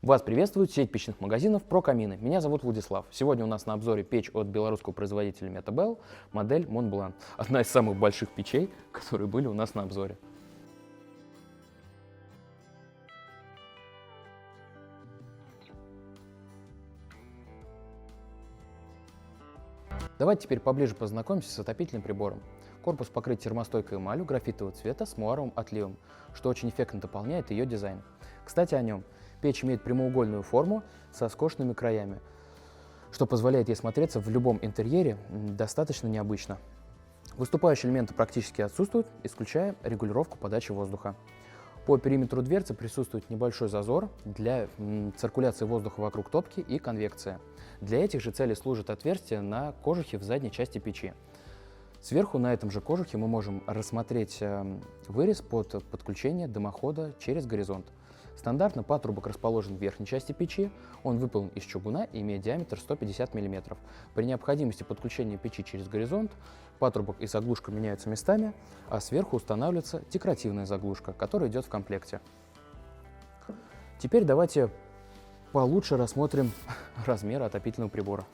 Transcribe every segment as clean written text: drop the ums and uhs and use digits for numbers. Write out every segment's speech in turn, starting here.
Вас приветствует сеть печных магазинов «Прокамины». Меня зовут Владислав. Сегодня у нас на обзоре печь от белорусского производителя Metabel, модель Montblanc. Одна из самых больших печей, которые были у нас на обзоре. Давайте теперь поближе познакомимся с отопительным прибором. Корпус покрыт термостойкой эмалью графитового цвета с муаровым отливом, что очень эффектно дополняет ее дизайн. Кстати о нем. Печь имеет прямоугольную форму со скошенными краями, что позволяет ей смотреться в любом интерьере достаточно необычно. Выступающие элементы практически отсутствуют, исключая регулировку подачи воздуха. По периметру дверцы присутствует небольшой зазор для циркуляции воздуха вокруг топки и конвекция. Для этих же целей служит отверстие на кожухе в задней части печи. Сверху на этом же кожухе мы можем рассмотреть вырез под подключение дымохода через горизонт. Стандартно патрубок расположен в верхней части печи, он выполнен из чугуна и имеет диаметр 150 мм. При необходимости подключения печи через горизонт патрубок и заглушка меняются местами, а сверху устанавливается декоративная заглушка, которая идет в комплекте. Теперь давайте получше рассмотрим размеры отопительного прибора.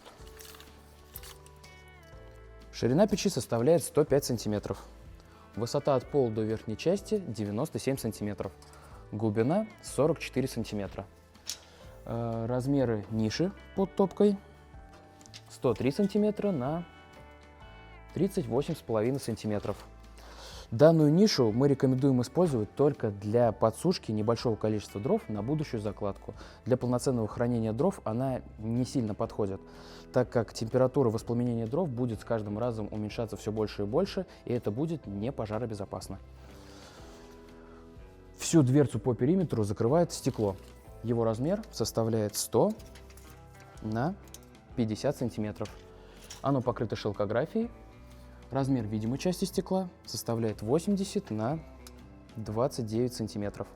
Ширина печи составляет 105 см, высота от пола до верхней части 97 см. Глубина 44 см. Размеры ниши под топкой 103 см на 38,5 см. Данную нишу мы рекомендуем использовать только для подсушки небольшого количества дров на будущую закладку. Для полноценного хранения дров она не сильно подходит, так как температура воспламенения дров будет с каждым разом уменьшаться все больше и больше, и это будет не пожаробезопасно. Всю дверцу по периметру закрывает стекло. Его размер составляет 100 на 50 сантиметров. Оно покрыто шелкографией. Размер видимой части стекла составляет 80 на 29 сантиметров.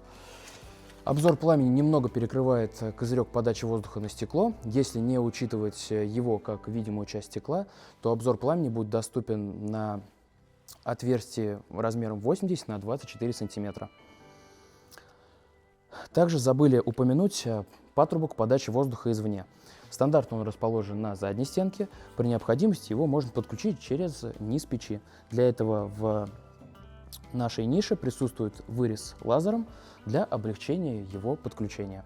Обзор пламени немного перекрывает козырек подачи воздуха на стекло. Если не учитывать его как видимую часть стекла, то обзор пламени будет доступен на отверстие размером 80 на 24 сантиметра. Также забыли упомянуть патрубок подачи воздуха извне. Стандартно он расположен на задней стенке. При необходимости его можно подключить через низ печи. Для этого в нашей нише присутствует вырез лазером для облегчения его подключения.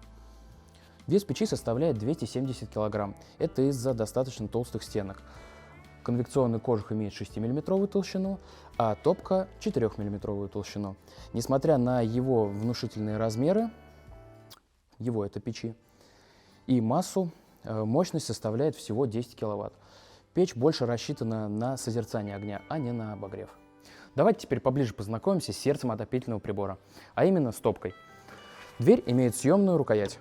Вес печи составляет 270 кг. Это из-за достаточно толстых стенок. Конвекционный кожух имеет 6-мм толщину, а топка 4-мм толщину. Несмотря на его внушительные размеры, это печи, и массу, мощность составляет всего 10 кВт. Печь больше рассчитана на созерцание огня, а не на обогрев. Давайте теперь поближе познакомимся с сердцем отопительного прибора, а именно с топкой. Дверь имеет съемную рукоять,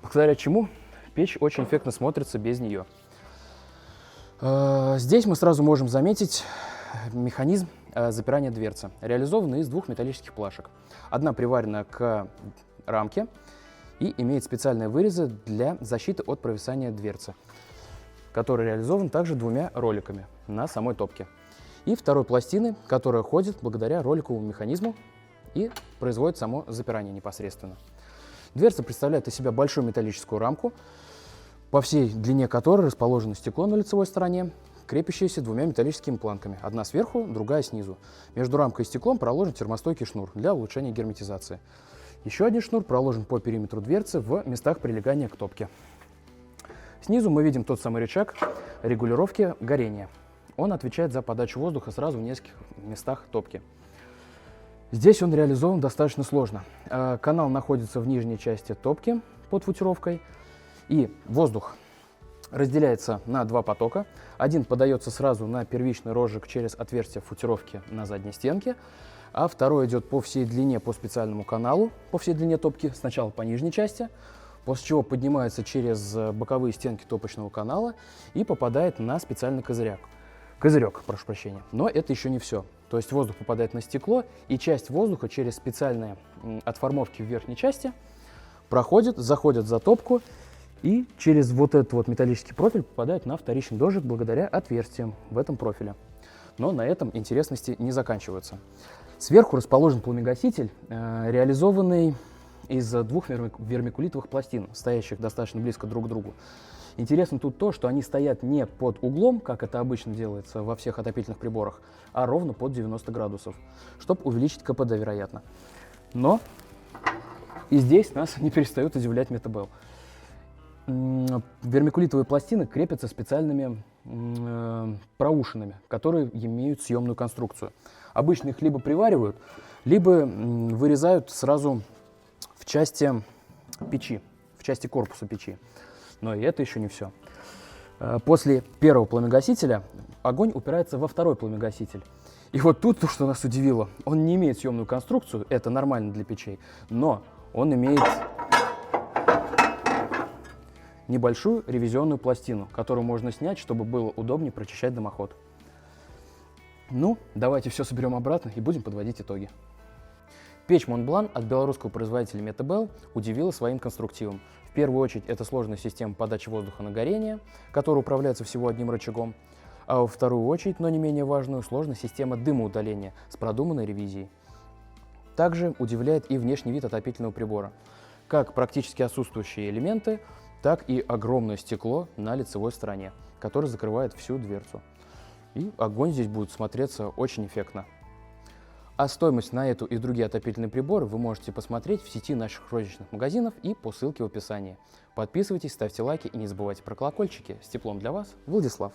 благодаря чему печь очень эффектно смотрится без нее. Здесь мы сразу можем заметить механизм запирания дверцы, реализованный из двух металлических плашек. Одна приварена к рамке и имеет специальные вырезы для защиты от провисания дверцы, который реализован также двумя роликами на самой топке. И второй пластины, которая ходит благодаря роликовому механизму и производит само запирание непосредственно. Дверца представляет из себя большую металлическую рамку, по всей длине которой расположено стекло на лицевой стороне, крепящееся двумя металлическими планками, одна сверху, другая снизу. Между рамкой и стеклом проложен термостойкий шнур для улучшения герметизации. Еще один шнур проложен по периметру дверцы в местах прилегания к топке. Снизу мы видим тот самый рычаг регулировки горения. Он отвечает за подачу воздуха сразу в нескольких местах топки. Здесь он реализован достаточно сложно. Канал находится в нижней части топки под футировкой, и воздух разделяется на два потока. Один подается сразу на первичный розжиг через отверстие футировки на задней стенке, а второй идет по всей длине по специальному каналу, по всей длине топки, сначала по нижней части, после чего поднимается через боковые стенки топочного канала и попадает на специальный козырек, прошу прощения. Но это еще не все. То есть воздух попадает на стекло, и часть воздуха через специальные отформовки в верхней части заходит за топку, и через вот этот вот металлический профиль попадает на вторичный дождик благодаря отверстиям в этом профиле. Но на этом интересности не заканчиваются. Сверху расположен пламегаситель, реализованный из двух вермикулитовых пластин, стоящих достаточно близко друг к другу. Интересно тут то, что они стоят не под углом, как это обычно делается во всех отопительных приборах, а ровно под 90 градусов, чтобы увеличить КПД, вероятно. Но и здесь нас не перестает удивлять Metabel. Вермикулитовые пластины крепятся специальными проушинами, которые имеют съемную конструкцию. Обычно их либо приваривают, либо вырезают сразу в части печи, в части корпуса печи. Но и это еще не все. После первого пламегасителя огонь упирается во второй пламегаситель. И вот тут то, что нас удивило, он не имеет съемную конструкцию, это нормально для печей, но он имеет небольшую ревизионную пластину, которую можно снять, чтобы было удобнее прочищать дымоход. Ну, давайте все соберем обратно и будем подводить итоги. Печь Монблан от белорусского производителя Metabel удивила своим конструктивом. В первую очередь, это сложная система подачи воздуха на горение, которая управляется всего одним рычагом. А во вторую очередь, но не менее важную, сложная система дымоудаления с продуманной ревизией. Также удивляет и внешний вид отопительного прибора. Как практически отсутствующие элементы, так и огромное стекло на лицевой стороне, которое закрывает всю дверцу. И огонь здесь будет смотреться очень эффектно. А стоимость на эту и другие отопительные приборы вы можете посмотреть в сети наших розничных магазинов и по ссылке в описании. Подписывайтесь, ставьте лайки и не забывайте про колокольчики. С теплом для вас, Владислав.